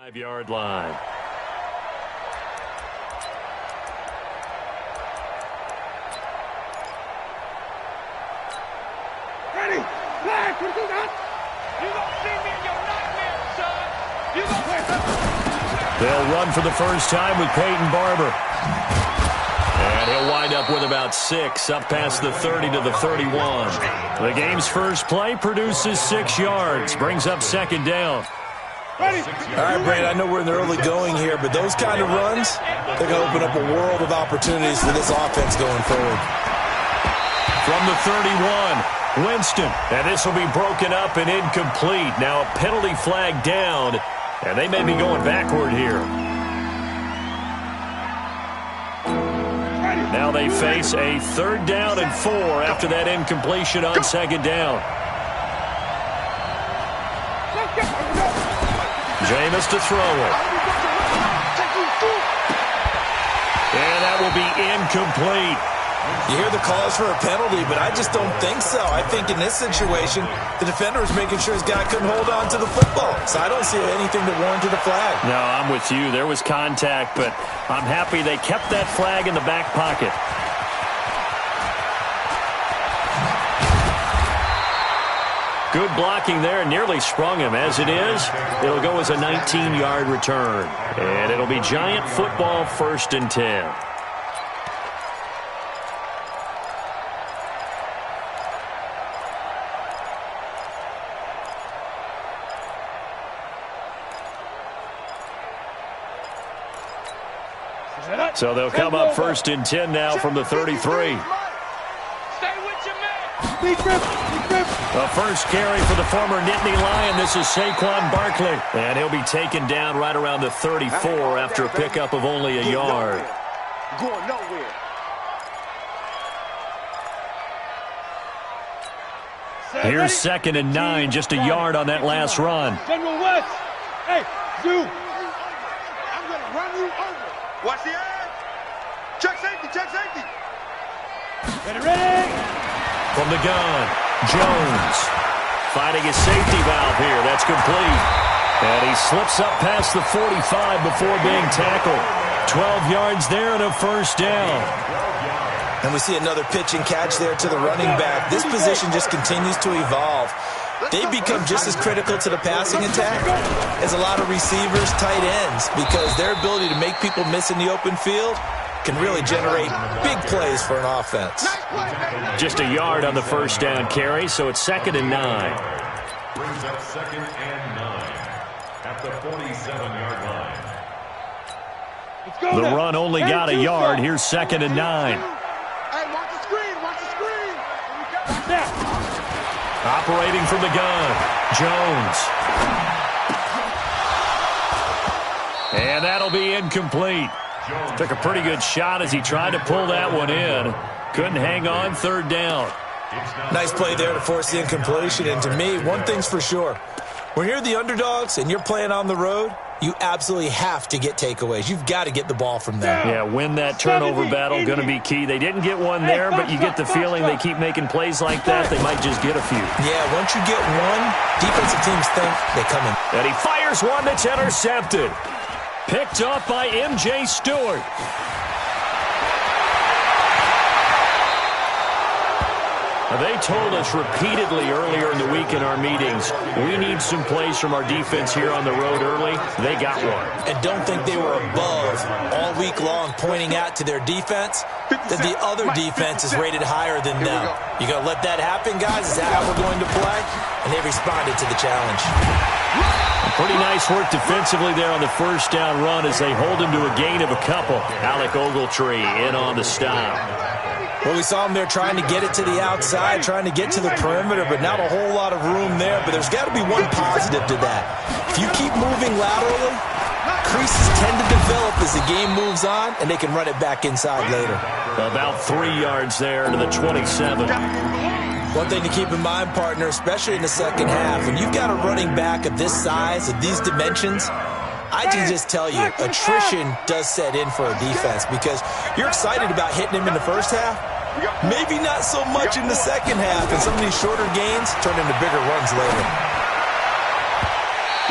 5-yard line. Ready? Flag! You gonna see me in your nightmare, son! You gonna... They'll run for the first time with Peyton Barber. And he'll wind up with about 6, up past the 30 to the 31. The game's first play produces 6 yards, brings up second down. All right, Brad, I know we're in the early going here, but those kind of runs, they're going to open up a world of opportunities for this offense going forward. From the 31, Winston. And this will be broken up and incomplete. Now a penalty flag down, and they may be going backward here. Now they face a 3rd down and 4 after that incompletion on second down. Jameis to throw it. And that will be incomplete. You hear the calls for a penalty, but I just don't think so. I think in this situation, the defender was making sure his guy couldn't hold on to the football. So I don't see anything that warranted a flag. No, I'm with you. There was contact, but I'm happy they kept that flag in the back pocket. Good blocking there, nearly sprung him. As it is, it'll go as a 19-yard return. And it'll be Giant football, 1st and 10. So they'll come up 1st and 10 now from the 33. Stay with your man! The first carry for the former Nittany Lion. This is Saquon Barkley. And he'll be taken down right around the 34 after a pickup of only a yard. Going nowhere. Here's 2nd and 9, just a yard on that last run. General West! Hey, you! I'm going to run you over. Watch the edge! Check safety, check safety! Ready! From the gun, Jones finding his safety valve here. That's complete. And he slips up past the 45 before being tackled. 12 yards there and a 1st down. And we see another pitch and catch there to the running back. This position just continues to evolve. They become just as critical to the passing attack as a lot of receivers, tight ends, because their ability to make people miss in the open field can really generate big plays for an offense. Just a yard on the 1st down carry, so it's 2nd and 9. Brings up 2nd and 9 at the 47-yard line. The run only got a yard. Here's 2nd and 9. Hey, watch the screen, watch the screen! Operating from the gun, Jones. And that'll be incomplete. Took a pretty good shot as he tried to pull that one in. Couldn't hang on, 3rd down. Nice play there to force the incompletion. And to me, one thing's for sure. When you're the underdogs and you're playing on the road, you absolutely have to get takeaways. You've got to get the ball from there. Yeah, win that turnover battle, going to be key. They didn't get one there, but you get the feeling they keep making plays like that, they might just get a few. Yeah, once you get one, defensive teams think they come in. And he fires one that's intercepted. Picked off by M.J. Stewart. They told us repeatedly earlier in the week in our meetings, we need some plays from our defense here on the road early. They got one. And don't think they were above all week long pointing out to their defense that the other defense is rated higher than them. You going to let that happen, guys? Is that how we're going to play? And they responded to the challenge. Pretty nice work defensively there on the 1st down run as they hold him to a gain of a couple. Alec Ogletree in on the stop. Well, we saw him there trying to get it to the outside, trying to get to the perimeter, but not a whole lot of room there. But there's got to be one positive to that. If you keep moving laterally, creases tend to develop as the game moves on, and they can run it back inside later. About 3 yards there to the 27. One thing to keep in mind, partner, especially in the second half, when you've got a running back of this size, of these dimensions, I can just tell you, attrition does set in for a defense because you're excited about hitting him in the first half. Maybe not so much in the second half, and some of these shorter gains turn into bigger runs later.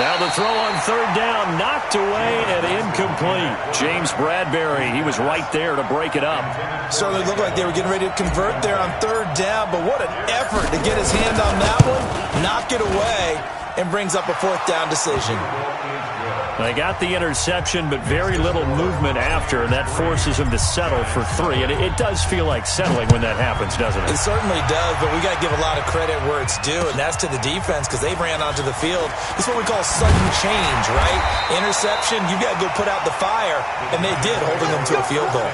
Now the throw on third down, knocked away and incomplete. James Bradbury, he was right there to break it up. Certainly looked like they were getting ready to convert there on third down, but what an effort to get his hand on that one, knock it away, and brings up a fourth down decision. They got the interception, but very little movement after, and that forces him to settle for 3. And it does feel like settling when that happens, doesn't it? It certainly does, but we got to give a lot of credit where it's due, and that's to the defense because they ran onto the field. It's what we call sudden change, right? Interception, you got to go put out the fire, and they did, holding them to a field goal.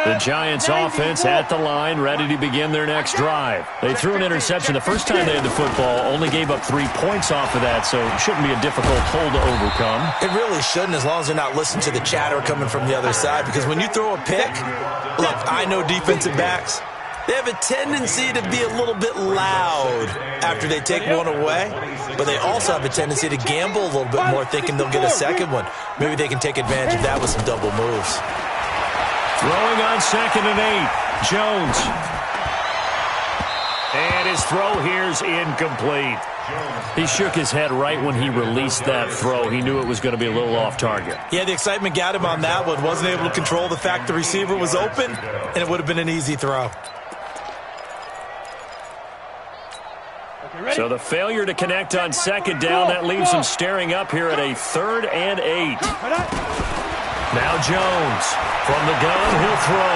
The Giants offense at the line, ready to begin their next drive. They threw an interception the first time they had the football, only gave up 3 points off of that, so it shouldn't be a difficult hole to overcome. It really shouldn't, as long as they're not listening to the chatter coming from the other side, because when you throw a pick, look, I know defensive backs, they have a tendency to be a little bit loud after they take one away, but they also have a tendency to gamble a little bit more, thinking they'll get a second one. Maybe they can take advantage of that with some double moves. Throwing on 2nd and 8, Jones. And his throw here's incomplete. He shook his head right when he released that throw. He knew it was going to be a little off target. Yeah, the excitement got him on that one. Wasn't able to control the fact the receiver was open, and it would have been an easy throw. So the failure to connect on 2nd down, that leaves him staring up here at a 3rd and 8. Now Jones. From the gun, he'll throw.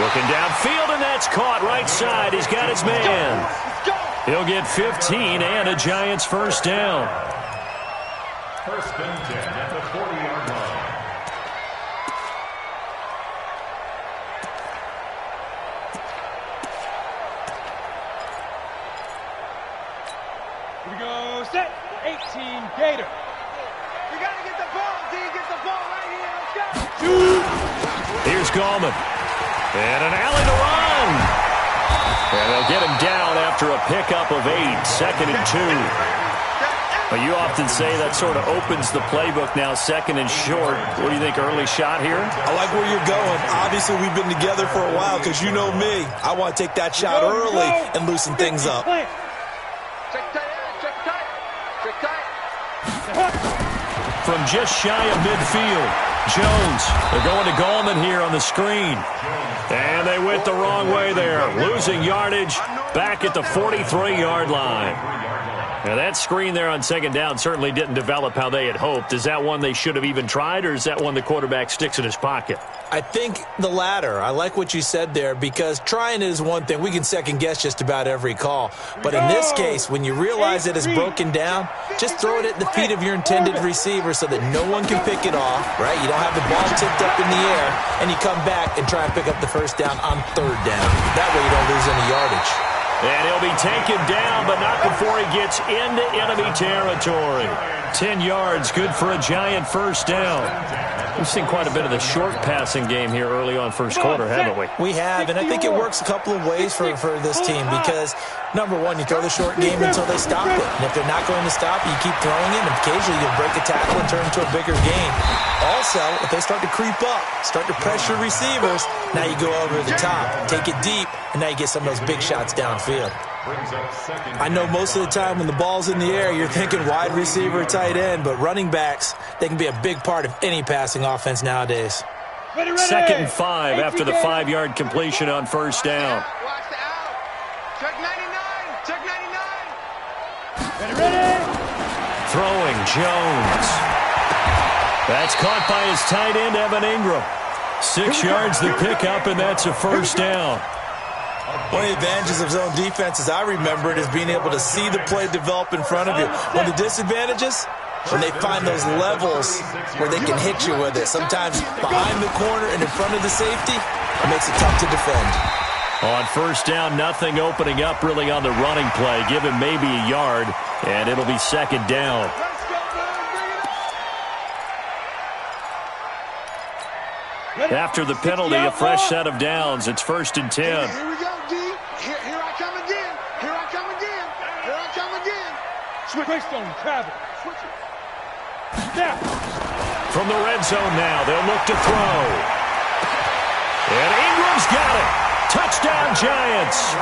Looking downfield, and that's caught right side. He's got his man. He'll get 15 and a Giants first down. First and 10 at the 40-yard line. Here we go, set, 18, Gator. You got to get the ball, D, get the ball right here, let's go. Here's Gallman. And an alley to run. And they'll get him down after a pickup of 8, 2nd and 2. But you often say that sort of opens the playbook now, 2nd and short. What do you think, early shot here? I like where you're going. Obviously, we've been together for a while because you know me. I want to take that shot early and loosen things up. Check tight, check tight, check tight. From just shy of midfield, Jones. They're going to Gallman here on the screen. And they went the wrong way there. Losing yardage back at the 43-yard line. Now that screen there on 2nd down certainly didn't develop how they had hoped. Is that one they should have even tried, or is that one the quarterback sticks in his pocket? I think the latter. I like what you said there, because trying it is one thing. We can second-guess just about every call. But in this case, when you realize it is broken down, just throw it at the feet of your intended receiver so that no one can pick it off, right? You don't have the ball tipped up in the air, and you come back and try and pick up the first down on 3rd down. That way you don't lose any yardage. And he'll be taken down, but not before he gets into enemy territory. 10 yards, good for a Giant first down. We've seen quite a bit of the short passing game here early on first quarter, haven't we? We have, and I think it works a couple of ways for this team because, number one, you throw the short game until they stop it. And if they're not going to stop, you keep throwing it, and occasionally you'll break a tackle and turn it into a bigger game. Also, if they start to creep up, start to pressure receivers, now you go over the top, take it deep, and now you get some of those big shots downfield. I know most of the time when the ball's in the air, you're thinking wide receiver, tight end, but running backs, they can be a big part of any passing offense nowadays. 2nd and 5 after the 5-yard completion on first down. Watch the out. Check 99, check 99. Ready. Throwing, Jones. That's caught by his tight end, Evan Ingram. 6 yards the pickup, and that's a first down. One of the advantages of zone defense, as I remember it, is being able to see the play develop in front of you. One of the disadvantages, when they find those levels where they can hit you with it. Sometimes behind the corner and in front of the safety, it makes it tough to defend. On first down, nothing opening up really on the running play. Give him maybe a yard, and it'll be 2nd down. After the penalty, a fresh set of downs. It's 1st and 10. Here we go, D. Here I come again. Here I come again. Here I come again. Switch on travel. Switch it. Snap. From the red zone now, they'll look to throw. And Ingram's got it. Giants.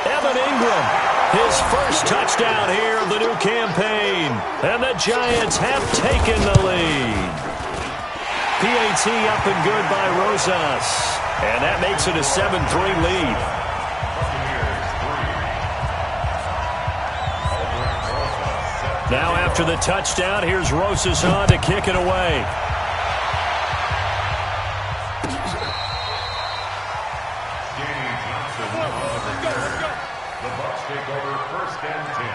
Evan Ingram, his first touchdown here of the new campaign. And the Giants have taken the lead. PAT up and good by Rosas. And that makes it a 7-3 lead. Now after the touchdown, here's Rosas on to kick it away. The Bucs take over 1st and 10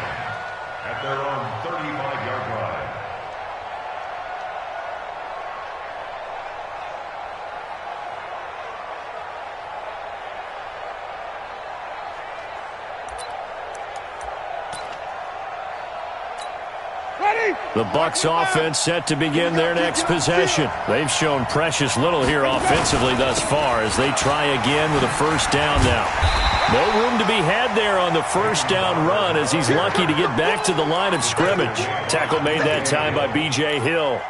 at their own 35-yard line. The Bucs offense set to begin their next possession. They've shown precious little here offensively thus far as they try again with a first down now. No room to be had there on the first down run as he's lucky to get back to the line of scrimmage. Tackle made that time by B.J. Hill.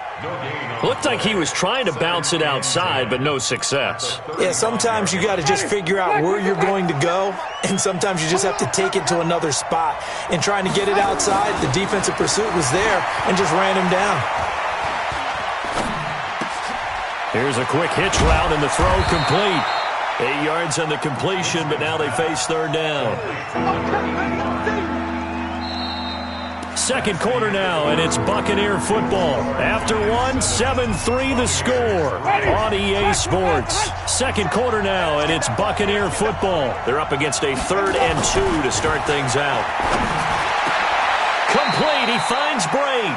Looked like he was trying to bounce it outside, but no success. Yeah, sometimes you got to just figure out where you're going to go, and sometimes you just have to take it to another spot. And trying to get it outside, the defensive pursuit was there and just ran him down. Here's a quick hitch route, and the throw complete. 8 yards on the completion, but now they face third down. Second quarter now, and it's Buccaneer football. After one, 7-3 the score on EA Sports. Second quarter now, and it's Buccaneer football. They're up against a 3rd and 2 to start things out. Complete, he finds Braid.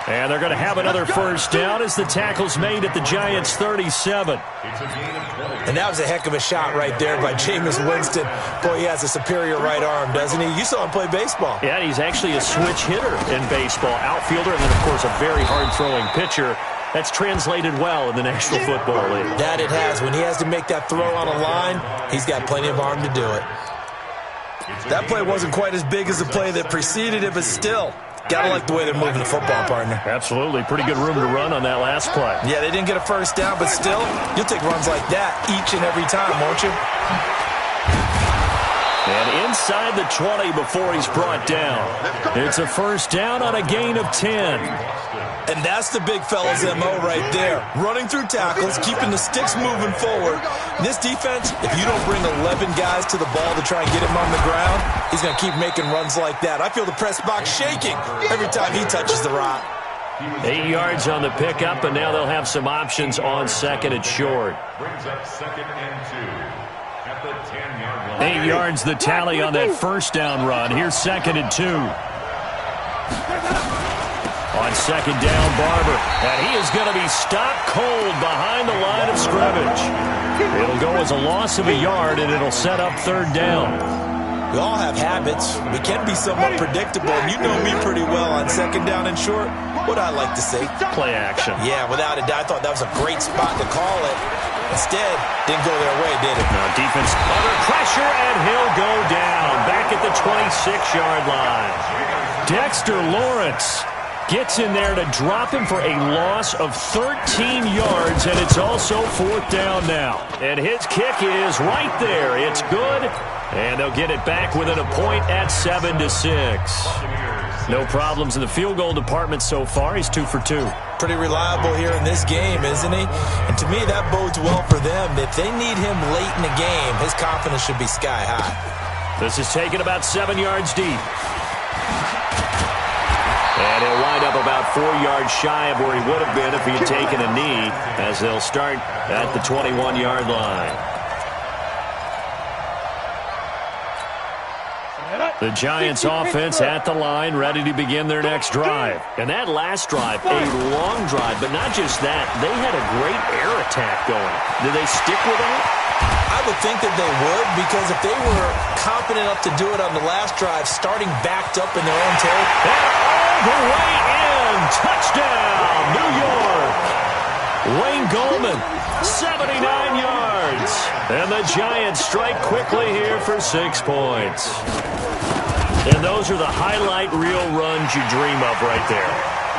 And they're going to have another first down as the tackle's made at the Giants' 37. And that was a heck of a shot right there by Jameis Winston. Boy, he has a superior right arm, doesn't he? You saw him play baseball. Yeah, he's actually a switch hitter in baseball. Outfielder, and then, of course, a very hard-throwing pitcher. That's translated well in the National Football League. That it has. When he has to make that throw on a line, he's got plenty of arm to do it. That play wasn't quite as big as the play that preceded it, but still, gotta like the way they're moving the football, partner. Absolutely. Pretty good room to run on that last play. Yeah, they didn't get a first down, but still, you'll take runs like that each and every time, won't you? And inside the 20 before he's brought down. It's a first down on a gain of 10. And that's the big fella's MO right there. Running through tackles, keeping the sticks moving forward. This defense, if you don't bring 11 guys to the ball to try and get him on the ground, he's going to keep making runs like that. I feel the press box shaking every time he touches the rock. 8 yards on the pickup, and now they'll have some options on second and short. Brings up 2nd and 2 at the 10-yard line. 8 yards the tally on that first down run. Here's 2nd and 2. On second down, Barber. And he is going to be stopped cold behind the line of scrimmage. It'll go as a loss of a yard, and it'll set up third down. We all have habits. We can be somewhat predictable. And you know me pretty well on second down and short. What I like to say? Play action. Yeah, without a doubt. I thought that was a great spot to call it. Instead, didn't go their way, did it? Now defense under pressure, and he'll go down. Back at the 26-yard line. Dexter Lawrence gets in there to drop him for a loss of 13 yards, and it's also fourth down now. And his kick is right there. It's good, and they'll get it back within a point at 7-6. No problems in the field goal department so far. He's 2 for 2. Pretty reliable here in this game, isn't he? And to me, that bodes well for them. If they need him late in the game, his confidence should be sky high. This is taken about 7 yards deep. And he'll wind up about 4 yards shy of where he would have been if he had taken a knee, as they'll start at the 21-yard line. The Giants offense at the line, ready to begin their next drive. And that last drive, a long drive, but not just that. They had a great air attack going. Did they stick with that? I would think that they would, because if they were confident enough to do it on the last drive, starting backed up in their own territory. And all the way in. Touchdown, New York. Wayne Goldman, 79 yards. And the Giants strike quickly here for 6 points. And those are the highlight reel runs you dream of right there.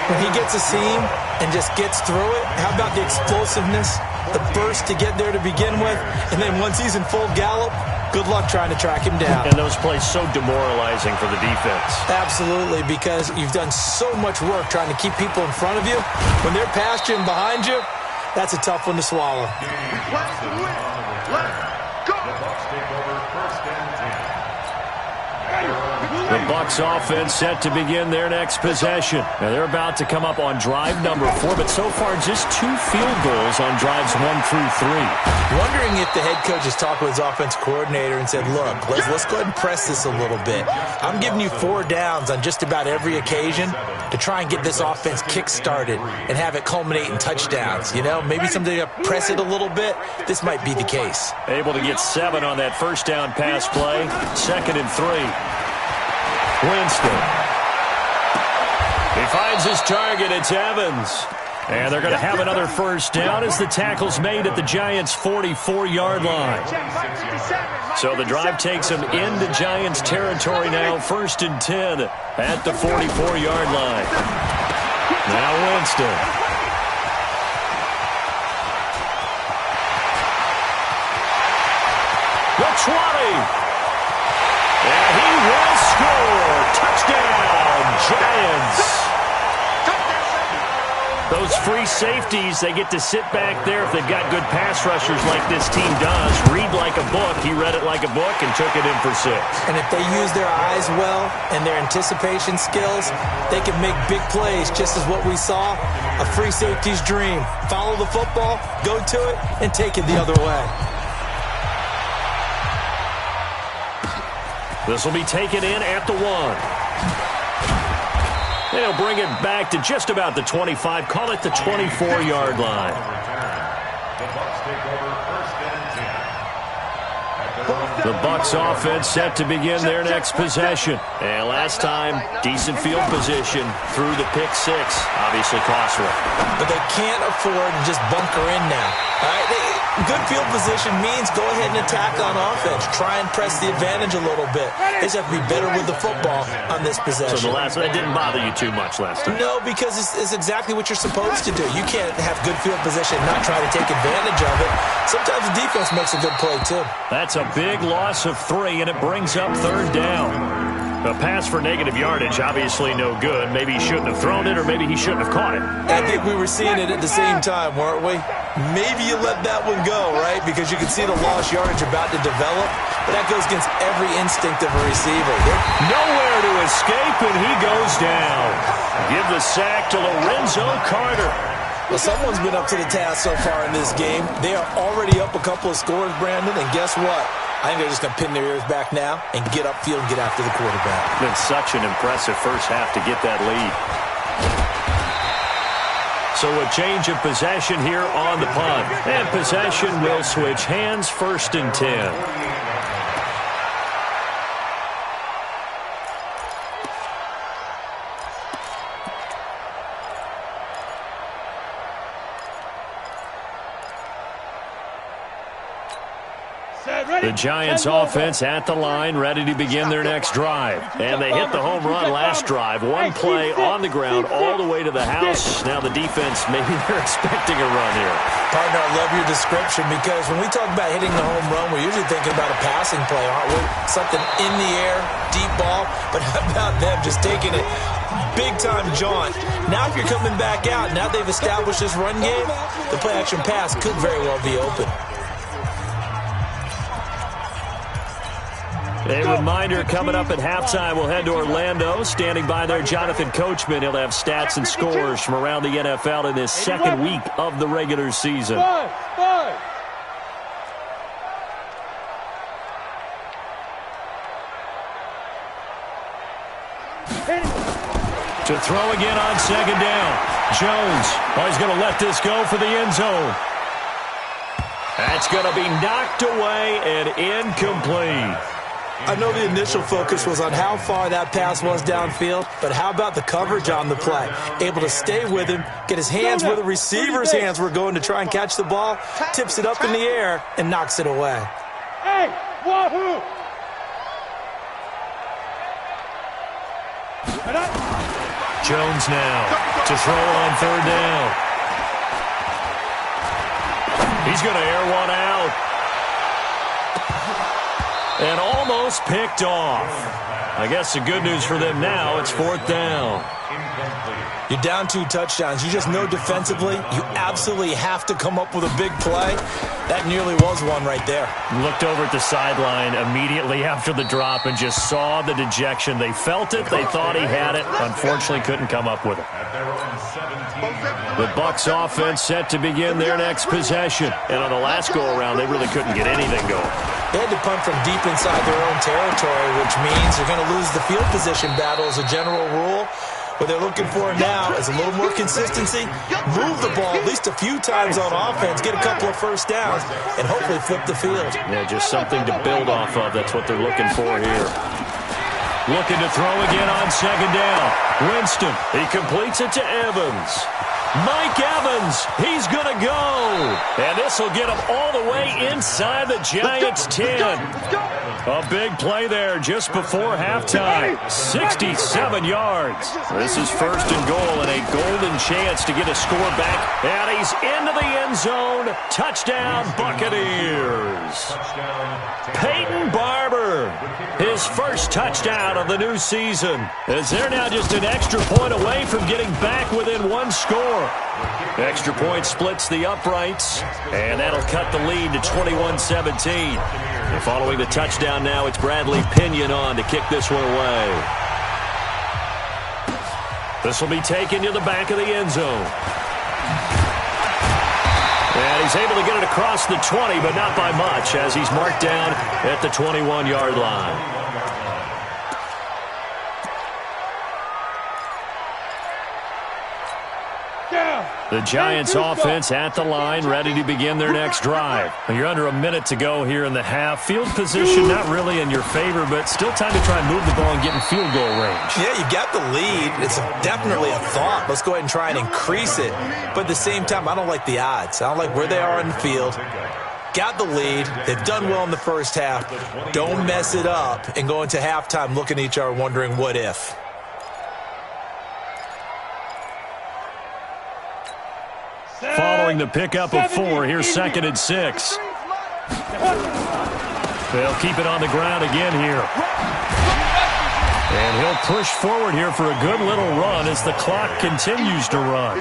When he gets a seam and just gets through it, how about the explosiveness, the burst to get there to begin with, and then once he's in full gallop, good luck trying to track him down. And those plays so demoralizing for the defense. Absolutely, because you've done so much work trying to keep people in front of you. When they're past you and behind you, that's a tough one to swallow. Let's go. The Bucs take over 1st and 10. The Bucs offense set to begin their next possession. Now they're about to come up on drive number 4, but so far just 2 field goals on drives 1 through 3. Wondering if the head coach has talked with his offensive coordinator and said, look, let's go ahead and press this a little bit. I'm giving you 4 downs on just about every occasion to try and get this offense kick-started and have it culminate in touchdowns. You know, maybe someday to press it a little bit. This might be the case. Able to get 7 on that first down pass play. 2nd and 3. Winston. He finds his target. It's Evans. And they're going to have another first down as the tackle's made at the Giants' 44-yard line. So the drive takes them into Giants territory now. 1st and 10 at the 44-yard line. Now Winston. The 20. And he will score. Touchdown, Giants. Those free safeties, they get to sit back there if they've got good pass rushers like this team does. Read like a book. He read it like a book and took it in for 6. And if they use their eyes well and their anticipation skills, they can make big plays, just as what we saw. A free safety's dream. Follow the football, go to it, and take it the other way. This will be taken in at the 1. They'll bring it back to just about the 25. Call it the 24-yard line. The Bucs take over 1st and 10. The Bucs offense set to begin their next possession. And last time, decent field position through the pick 6. Obviously costly. But they can't afford to just bunker in now. All right? Good field position means go ahead and attack on offense. Try and press the advantage a little bit. They just have to be better with the football on this possession. So that didn't bother you too much last time? No, because it's exactly what you're supposed to do. You can't have good field position and not try to take advantage of it. Sometimes the defense makes a good play, too. That's a big loss of 3, and it brings up 3rd down. A pass for negative yardage, obviously no good. Maybe he shouldn't have thrown it, or maybe he shouldn't have caught it. I think we were seeing it at the same time, weren't we? Maybe you let that one go, right? Because you can see the lost yardage about to develop. But that goes against every instinct of a receiver. Nowhere to escape, and he goes down. Give the sack to Lorenzo Carter. Well, someone's been up to the task so far in this game. They are already up a couple of scores, Brandon, and guess what? I think they're just going to pin their ears back now and get upfield and get after the quarterback. Been such an impressive first half to get that lead. So a change of possession here on the punt. And possession will switch hands. 1st and 10. The Giants offense at the line, ready to begin their next drive. And they hit the home run last drive. 1 play on the ground all the way to the house. Now the defense, maybe they're expecting a run here. Partner, I love your description because when we talk about hitting the home run, we're usually thinking about a passing play, aren't we? Something in the air, deep ball. But how about them just taking it big-time jaunt? Now if you're coming back out, now they've established this run game, the play-action pass could very well be open. A reminder, coming up at halftime, we'll head to Orlando. Standing by there, Jonathan Coachman. He'll have stats and scores from around the NFL in this 2nd week of the regular season. To throw again on 2nd down. Jones, he's going to let this go for the end zone. That's going to be knocked away and incomplete. I know the initial focus was on how far that pass was downfield, but how about the coverage on the play? Able to stay with him, get his hands where the receiver's hands were going to try and catch the ball, tips it up in the air, and knocks it away. Hey, wahoo! Jones now to throw on third down. He's going to air one out. And almost picked off. I guess the good news for them now, it's fourth down. You're down 2 touchdowns. You just know defensively you absolutely have to come up with a big play. That nearly was one right there. Looked over at the sideline immediately after the drop and just saw the dejection. They felt it. They thought he had it. Unfortunately, couldn't come up with it. The Bucs offense set to begin their next possession. And on the last go-around, they really couldn't get anything going. They had to punt from deep inside their own territory, which means they're going to lose the field position battle as a general rule. What they're looking for now is a little more consistency, move the ball at least a few times on offense, get a couple of first downs, and hopefully flip the field. Yeah, just something to build off of. That's what they're looking for here. Looking to throw again on second down. Winston, he completes it to Evans. Mike Evans, he's going to go. And this will get him all the way inside the Giants' 10. A big play there just before halftime. 67 yards. This is first and goal and a golden chance to get a score back. And he's into the end zone. Touchdown, Buccaneers. Peyton Barber, his first touchdown of the new season, as they're now just an extra point away from getting back within one score. Extra point splits the uprights, and that'll cut the lead to 21-17. And following the touchdown now, it's Bradley Pinion on to kick this one away. This will be taken to the back of the end zone. And he's able to get it across the 20, but not by much, as he's marked down at the 21-yard line. The Giants offense at the line, ready to begin their next drive. You're under a minute to go here in the half. Field position not really in your favor, but still time to try and move the ball and get in field goal range. Yeah, you got the lead. It's definitely a thought. Let's go ahead and try and increase it. But at the same time, I don't like the odds. I don't like where they are in the field. Got the lead. They've done well in the first half. Don't mess it up and go into halftime looking at each other wondering what if. Following the pickup of 4, here's 2nd and 6. They'll keep it on the ground again here. And he'll push forward here for a good little run as the clock continues to run.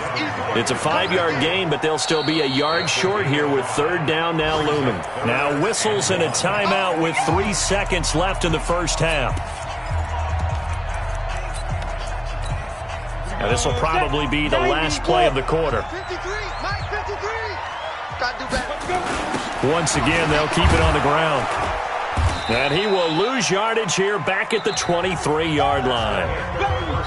It's a 5-yard gain, but they'll still be a yard short here with third down now looming. Now whistles and a timeout with 3 seconds left in the first half. Now this will probably be the last play of the quarter. Once again, they'll keep it on the ground. And he will lose yardage here back at the 23-yard line.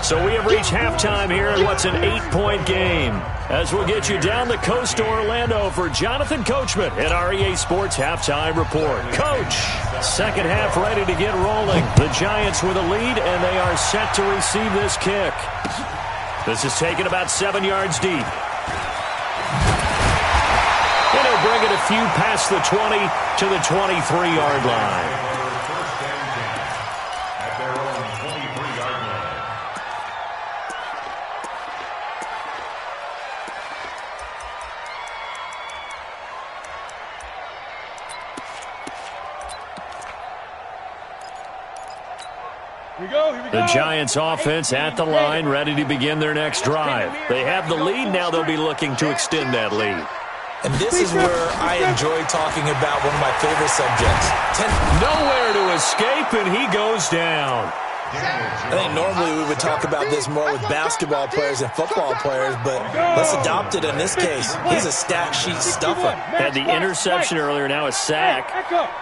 So we have reached halftime here in what's an 8-point game. As we'll get you down the coast to Orlando for Jonathan Coachman at our EA Sports Halftime Report. Coach, second half ready to get rolling. The Giants with a lead, and they are set to receive this kick. This is taken about 7 yards deep. And he'll bring it a few past the 20 to the 23-yard line. The Giants offense at the line, ready to begin their next drive. They have the lead, now they'll be looking to extend that lead. And this is where I enjoy talking about one of my favorite subjects. Nowhere to escape, and he goes down. I think normally we would talk about this more with basketball players and football players, but let's adopt it in this case. He's a stat sheet stuffer. Had the interception earlier, now a sack.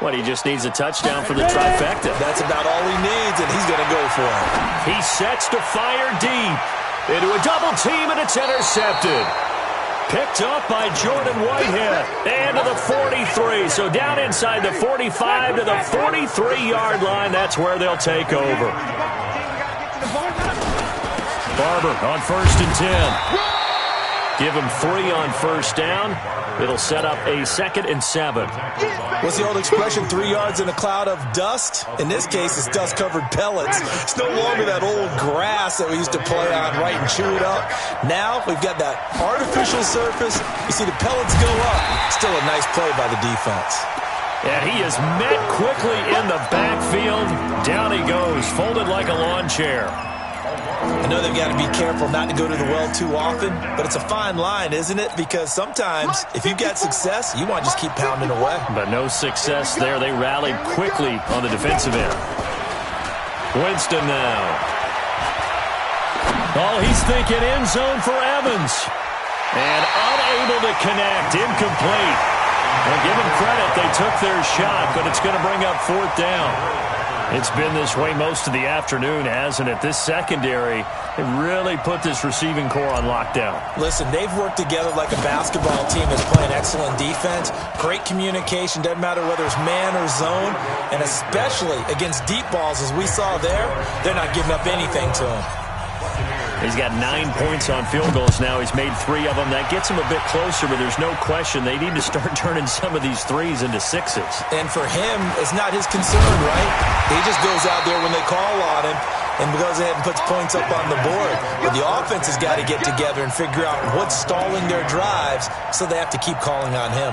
What, he just needs a touchdown for the trifecta. That's about all he needs, and he's going to go for it. He sets to fire deep into a double team, and it's intercepted. Picked up by Jordan Whitehead. And to the 43. So down inside the 45 to the 43-yard line. That's where they'll take over. Barber on 1st and 10. Give him 3 on first down. It'll set up a 2nd and 7. What's the old expression, 3 yards in a cloud of dust? In this case, it's dust-covered pellets. It's no longer that old grass that we used to play on, right, and chew it up. Now we've got that artificial surface. You see the pellets go up. Still a nice play by the defense. And he is met quickly in the backfield. Down he goes, folded like a lawn chair. I know they've got to be careful not to go to the well too often, but it's a fine line, isn't it? Because sometimes, if you've got success, you want to just keep pounding away. But no success there. They rallied quickly on the defensive end. Winston now. Oh, he's thinking end zone for Evans. And unable to connect. Incomplete. Well, give them credit. They took their shot, but it's going to bring up 4th down. It's been this way most of the afternoon, hasn't it? This secondary, they really put this receiving core on lockdown. Listen, they've worked together like a basketball team that's playing excellent defense. Great communication, doesn't matter whether it's man or zone. And especially against deep balls, as we saw there, they're not giving up anything to him. He's got 9 points on field goals now. He's made 3 of them. That gets him a bit closer, but there's no question they need to start turning some of these 3s into 6s. And for him, it's not his concern, right? He just goes out there when they call on him and goes ahead and puts points up on the board. But the offense has got to get together and figure out what's stalling their drives, so they have to keep calling on him.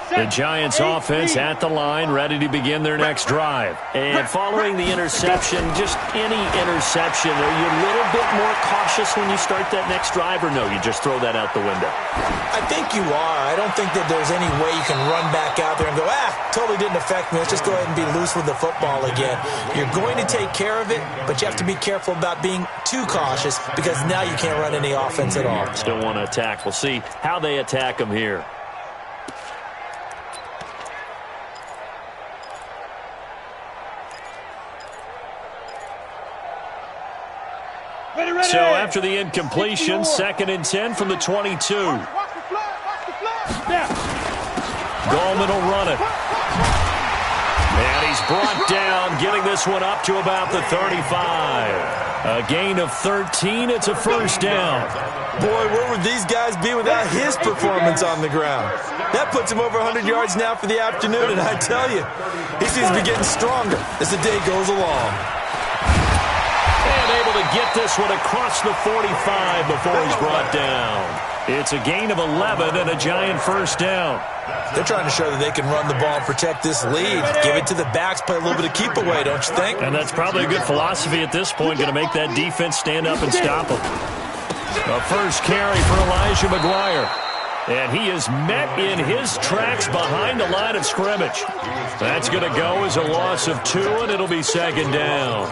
The Giants offense at the line, ready to begin their next drive. And following the interception, just any interception, are you a little bit more cautious when you start that next drive, or no, you just throw that out the window? I think you are. I don't think that there's any way you can run back out there and go, totally didn't affect me. Let's just go ahead and be loose with the football again. You're going to take care of it, but you have to be careful about being too cautious because now you can't run any offense at all. Still want to attack. We'll see how they attack them here. So after the incompletion, 2nd and 10 from the 22. Gallman will run it. And he's brought down, getting this one up to about the 35. A gain of 13. It's a 1st down. Boy, where would these guys be without his performance on the ground? That puts him over 100 yards now for the afternoon, and I tell you, he seems to be getting stronger as the day goes along. And able to get this one across the 45 before he's brought down. It's a gain of 11 and a Giant 1st down. They're trying to show that they can run the ball and protect this lead. Give it to the backs, play a little bit of keep away, don't you think? And that's probably a good philosophy at this point, going to make that defense stand up and stop them. A first carry for Elijah McGuire. And he is met in his tracks behind the line of scrimmage. That's going to go as a loss of 2, and it'll be 2nd down.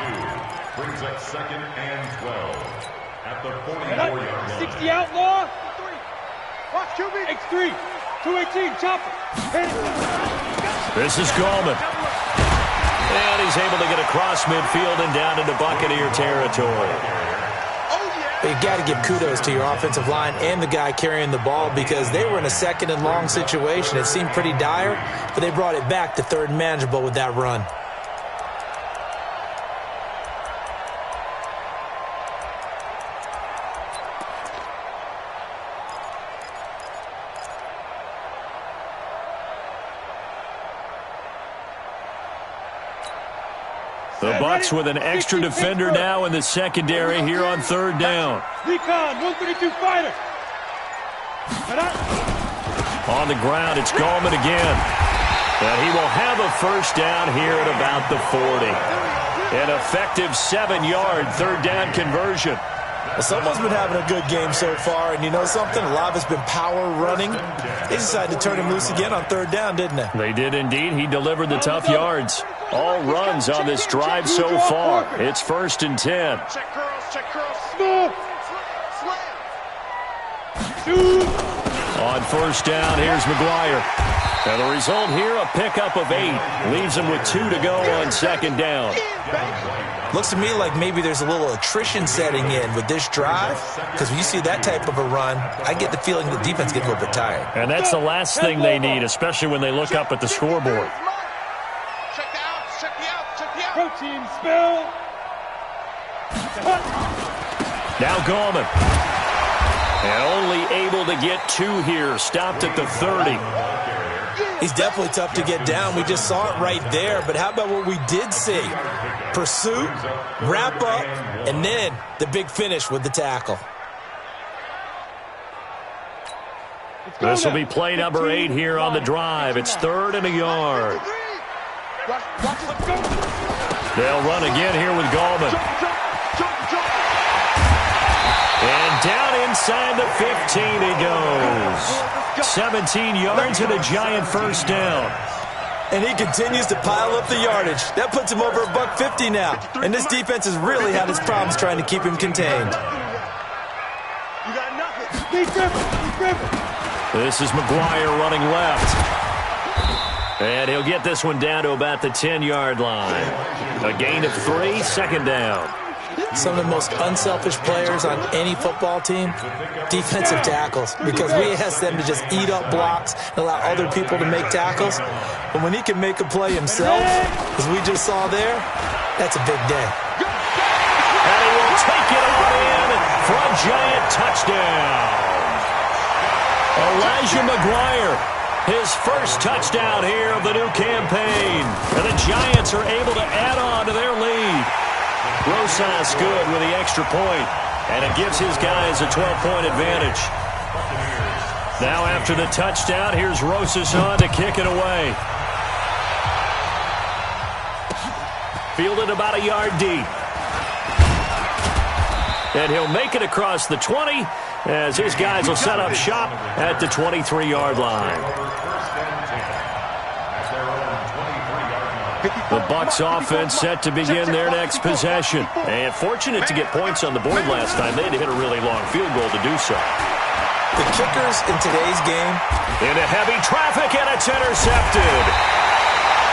Brings up 2nd and 12 at the 44-yard line. 60 outlaw. Watch QB. X3. 218. Chopper. This is Gallman. And he's able to get across midfield and down into Buccaneer territory. But you got to give kudos to your offensive line and the guy carrying the ball because they were in a 2nd and long situation. It seemed pretty dire, but they brought it back to 3rd and manageable with that run. The Bucs with an extra defender now in the secondary here on 3rd down. Recon, 132 fighter. On the ground, it's Gallman again. And he will have a 1st down here at about the 40. An effective 7-yard 3rd down conversion. Well, someone's been having a good game so far, and you know something? A lot of it's been power running. They decided to turn him loose again on 3rd down, didn't they? They did indeed. He delivered the tough yards. All runs on this drive so far. It's 1st and 10. Check curls, check curls. Smooth. Slam. On 1st down, here's McGuire. And the result here, a pickup of 8. Leaves him with 2 to go on 2nd down. Looks to me like maybe there's a little attrition setting in with this drive, because when you see that type of a run, I get the feeling the defense gets a little bit tired. And that's the last thing they need, especially when they look up at the scoreboard. Check the outs, check the outs. team spill. Now Gallman. And only able to get 2 here. Stopped at the 30. He's definitely tough to get down. We just saw it right there. But how about what we did see? Pursuit, wrap up, and then the big finish with the tackle. This will be play number 8 here on the drive. It's 3rd and a yard. They'll run again here with Gallman. And down inside the 15 he goes. 17 yards and a giant first down. And he continues to pile up the yardage. That puts him over $150 now. And this defense has really had its problems trying to keep him contained. You got nothing. Keep dribbling. This is McGuire running left. And he'll get this one down to about the 10-yard line. A gain of 3, second down. Some of the most unselfish players on any football team, defensive tackles, because we ask them to just eat up blocks and allow other people to make tackles. But when he can make a play himself, as we just saw there, that's a big day. And he will take it on in for a giant touchdown. Elijah McGuire, his first touchdown here of the new campaign. And the Giants are able to add on to their lead. Rosas good with the extra point, and it gives his guys a 12-point advantage. Now after the touchdown, here's Rosas on to kick it away. Fielded about a yard deep. And he'll make it across the 20 as his guys will set up shop at the 23-yard line. The Bucs offense set to begin their next possession. And fortunate to get points on the board last time. They had to hit a really long field goal to do so. The kickers in today's game. Into heavy traffic, and it's intercepted.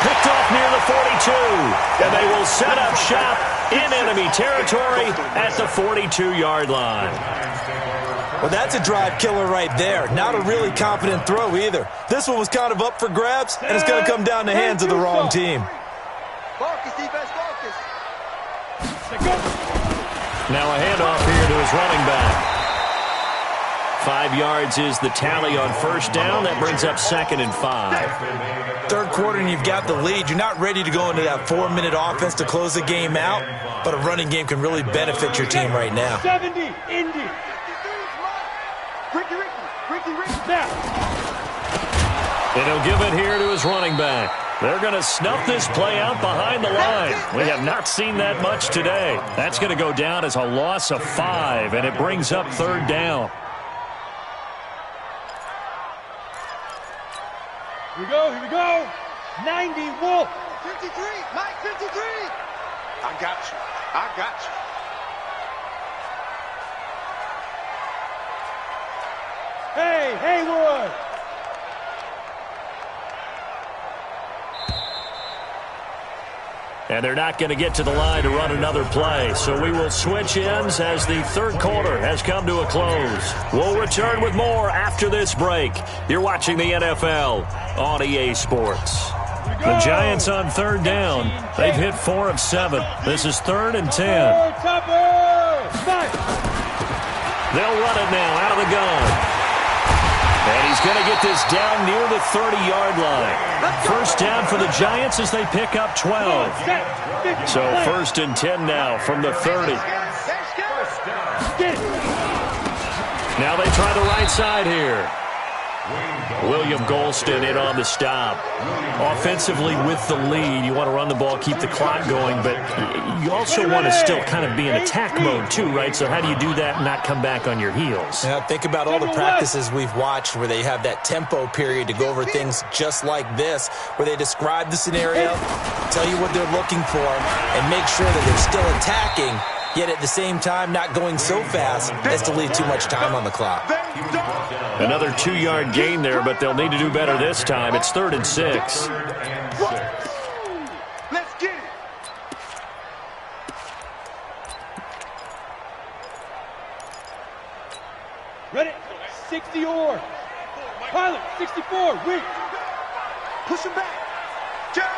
Picked off near the 42. And they will set up shop in enemy territory at the 42-yard line. Well, that's a drive killer right there. Not a really confident throw either. This one was kind of up for grabs, and it's going to come down the hands of the wrong team. Focus, defense, focus. Now a handoff here to his running back. 5 yards is the tally on first down. That brings up 2nd and 5. Third quarter and you've got the lead. You're not ready to go into that 4-minute offense to close the game out, but a running game can really benefit your team right now. 70, Indy. Ricky, now. And he'll give it here to his running back. They're going to snuff this play out behind the line. We have not seen that much today. That's going to go down as a loss of 5, and it brings up 3rd down. Here we go. 90, Wolf. 53, Mike, 53. I got you. Hey, Haywood. And they're not going to get to the line to run another play. So we will switch ends as the third quarter has come to a close. We'll return with more after this break. You're watching the NFL on EA Sports. The Giants on 3rd down. They've hit 4 of 7. This is 3rd and 10. They'll run it now out of the gun. And he's going to get this down near the 30-yard line. First down for the Giants as they pick up 12. So 1st and 10 now from the 30. Now they try the right side here. William Golston in on the stop. Offensively with the lead, you want to run the ball, keep the clock going, but you also want to still kind of be in attack mode too, right? So how do you do that and not come back on your heels? Yeah, think about all the practices we've watched where they have that tempo period to go over things just like this, where they describe the scenario, tell you what they're looking for, and make sure that they're still attacking, yet at the same time not going so fast as to leave too much time on the clock. Another 2-yard gain there, but they'll need to do better this time. It's 3rd and 6. Let's get it. Ready? 60 or. Pilot, 64. Wait. Push him back. Jack.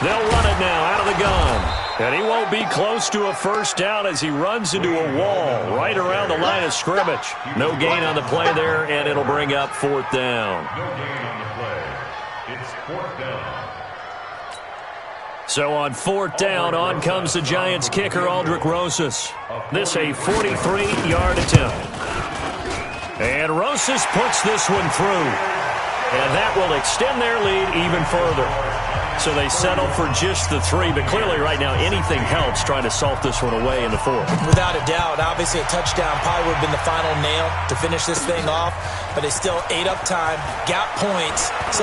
They'll run it now out of the gun. And he won't be close to a first down as he runs into a wall right around the line of scrimmage. No gain on the play there, and it'll bring up 4th down. No gain on the play. It's 4th down. So on 4th down, on comes the Giants kicker, Aldrich Rosas. This a 43-yard attempt. And Rosas puts this one through. And that will extend their lead even further. So they settle for just the 3, but clearly right now anything helps trying to salt this one away in the 4th. Without a doubt, obviously a touchdown probably would have been the final nail to finish this thing off, but they still ate up time, got points. So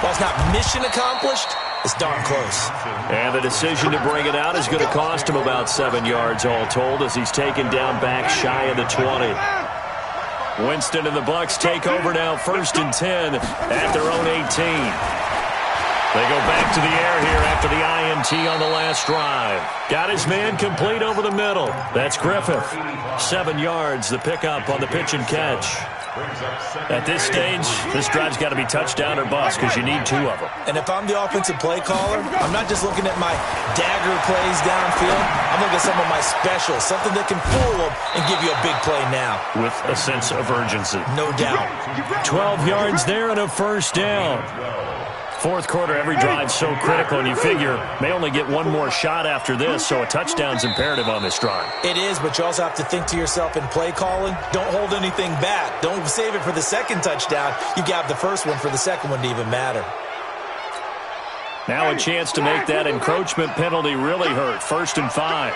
while it's not mission accomplished, it's darn close. And the decision to bring it out is going to cost him about 7 yards all told as he's taken down back shy of the 20. Winston and the Bucs take over now 1st and 10 at their own 18. They go back to the air here after the INT on the last drive. Got his man complete over the middle. That's Griffith. 7 yards, the pickup on the pitch and catch. At this stage, this drive's got to be touchdown or bust because you need 2 of them. And if I'm the offensive play caller, I'm not just looking at my dagger plays downfield. I'm looking at some of my specials, something that can fool them and give you a big play now. With a sense of urgency. No doubt. 12 yards there and a first down. 4th quarter, every drive's so critical, and you figure may only get one more shot after this, so a touchdown's imperative on this drive. It is, but you also have to think to yourself in play calling, don't hold anything back. Don't save it for the second touchdown. You got the first one for the second one to even matter. Now a chance to make that encroachment penalty really hurt. 1st and 5.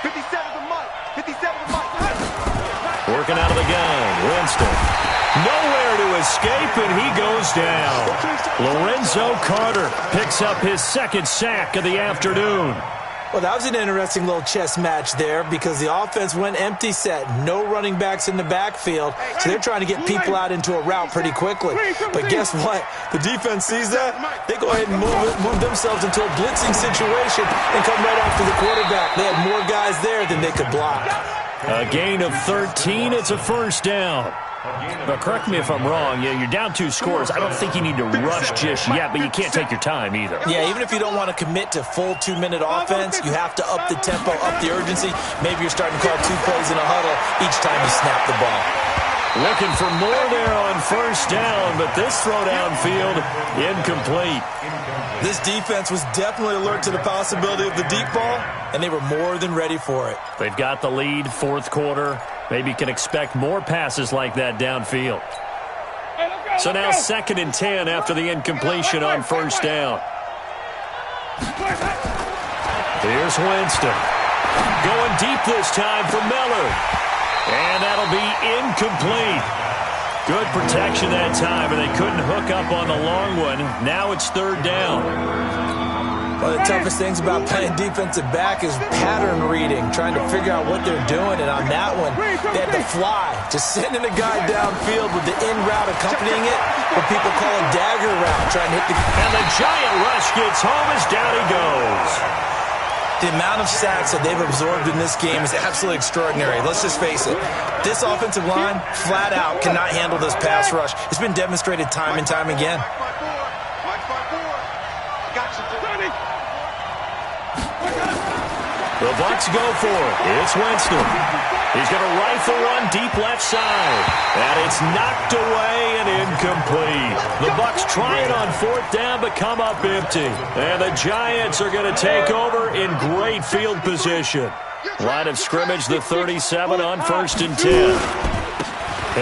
57 to Mike. 57 to Mike. Working out of the gun, Winston. Nowhere to escape, and he goes down. Lorenzo Carter picks up his 2nd sack of the afternoon. Well, that was an interesting little chess match there because the offense went empty set. No running backs in the backfield, so they're trying to get people out into a route pretty quickly. But guess what? The defense sees that. They go ahead and move themselves into a blitzing situation and come right after the quarterback. They had more guys there than they could block. A gain of 13. It's a first down. But correct me if I'm wrong. Yeah, you're down 2 scores. I don't think you need to rush just yet, but you can't take your time either. Yeah, even if you don't want to commit to full 2-minute offense, you have to up the tempo, up the urgency. Maybe you're starting to call 2 plays in a huddle each time you snap the ball. Looking for more there on first down, but this throw downfield incomplete. This defense was definitely alert to the possibility of the deep ball, and they were more than ready for it. They've got the lead, 4th quarter. Maybe can expect more passes like that downfield. So now 2nd and 10 after the incompletion on first down. Here's Winston. Going deep this time for Miller. And that'll be incomplete. Good protection that time, and they couldn't hook up on the long one. Now it's 3rd down. One of the toughest things about playing defensive back is pattern reading, trying to figure out what they're doing. And on that one, they had to fly, just sending a guy downfield with the in route accompanying it, what people call a dagger route, trying to hit the... And the giant rush gets home as down he goes. The amount of sacks that they've absorbed in this game is absolutely extraordinary. Let's just face it. This offensive line, flat out, cannot handle this pass rush. It's been demonstrated time and time again. The Bucs go for it. It's Winston. He's going to rifle one deep left side. And it's knocked away and incomplete. The Bucs try it on 4th down but come up empty. And the Giants are going to take over in great field position. Line of scrimmage, the 37 on 1st and 10.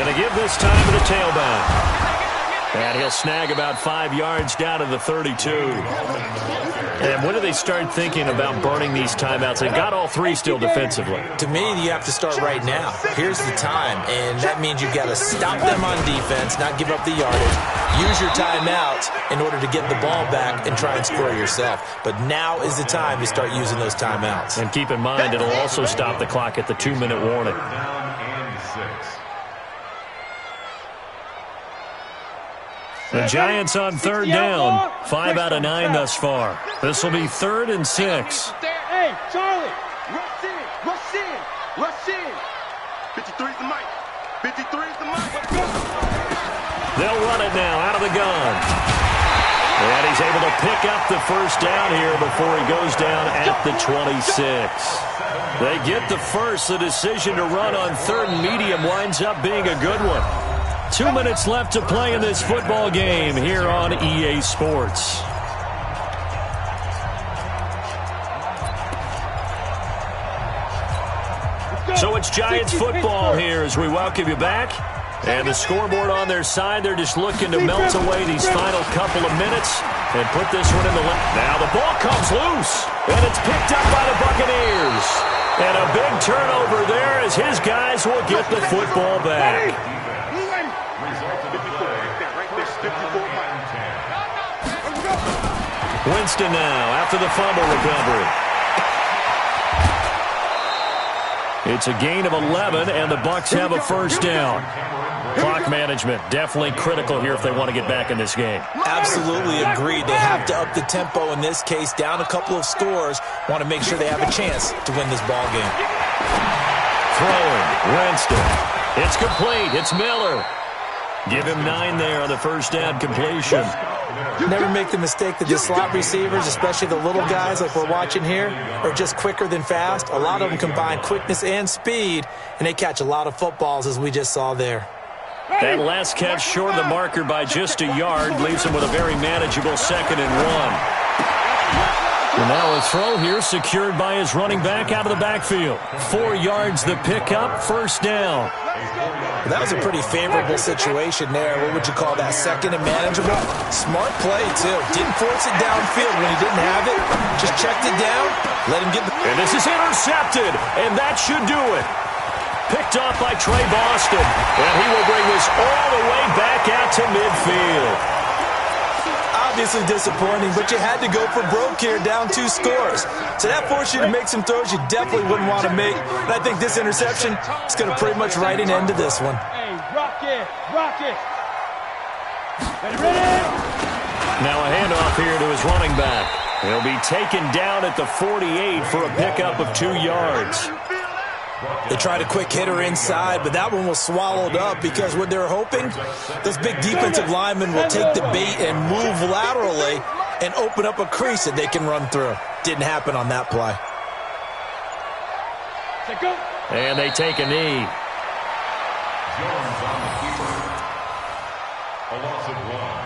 And they give this time to the tailback. And he'll snag about 5 yards down to the 32. And when do they start thinking about burning these timeouts? They've got all 3 still defensively. To me, you have to start right now. Here's the time, and that means you've got to stop them on defense, not give up the yardage. Use your timeouts in order to get the ball back and try and score yourself. But now is the time to start using those timeouts. And keep in mind, it'll also stop the clock at the 2-minute warning. The Giants on 3rd down. 5 out of 9 thus far. This will be 3rd and 6. Hey, Charlie, rush in, rush in, rush in. 53's the mic. 53's the mic. They'll run it now out of the gun. And he's able to pick up the first down here before he goes down at the 26. They get the first. The decision to run on third and medium winds up being a good one. 2 minutes left to play in this football game here on EA Sports. So it's Giants football here as we welcome you back. And the scoreboard on their side, they're just looking to melt away these final couple of minutes and put this one in the left. Now the ball comes loose, and it's picked up by the Buccaneers. And a big turnover there as his guys will get the football back. Winston now after the fumble recovery. It's a gain of 11, and the Bucs have a first down. Clock management definitely critical here if they want to get back in this game. Absolutely agreed. They have to up the tempo in this case, down a couple of scores. Want to make sure they have a chance to win this ball game. Throwing, Winston. It's complete. It's Miller. Give him 9 there on the first down completion. Never make the mistake that the slot receivers, especially the little guys like we're watching here, are just quicker than fast. A lot of them combine quickness and speed, and they catch a lot of footballs as we just saw there. That last catch short of the marker by just a yard leaves him with a very manageable 2nd and 1. And now a throw here secured by his running back out of the backfield. 4 yards the pickup, first down. That was a pretty favorable situation there. What would you call that, 2nd and manageable? Smart play, too. Didn't force it downfield when he didn't have it. Just checked it down, let him get the... And this is intercepted, and that should do it. Picked off by Trey Boston, and he will bring this all the way back out to midfield. Obviously disappointing, but you had to go for broke here, down 2 scores. So that forced you to make some throws you definitely wouldn't want to make. And I think this interception is going to pretty much write an end to this one. Hey, rock it, rock it. Ready? Now a handoff here to his running back. He'll be taken down at the 48 for a pickup of 2 yards. They tried a quick hitter inside, but that one was swallowed up because what they're hoping, those big defensive linemen will take the bait and move laterally and open up a crease that they can run through. Didn't happen on that play. And they take a knee. Jones on the keeper. A loss of 1.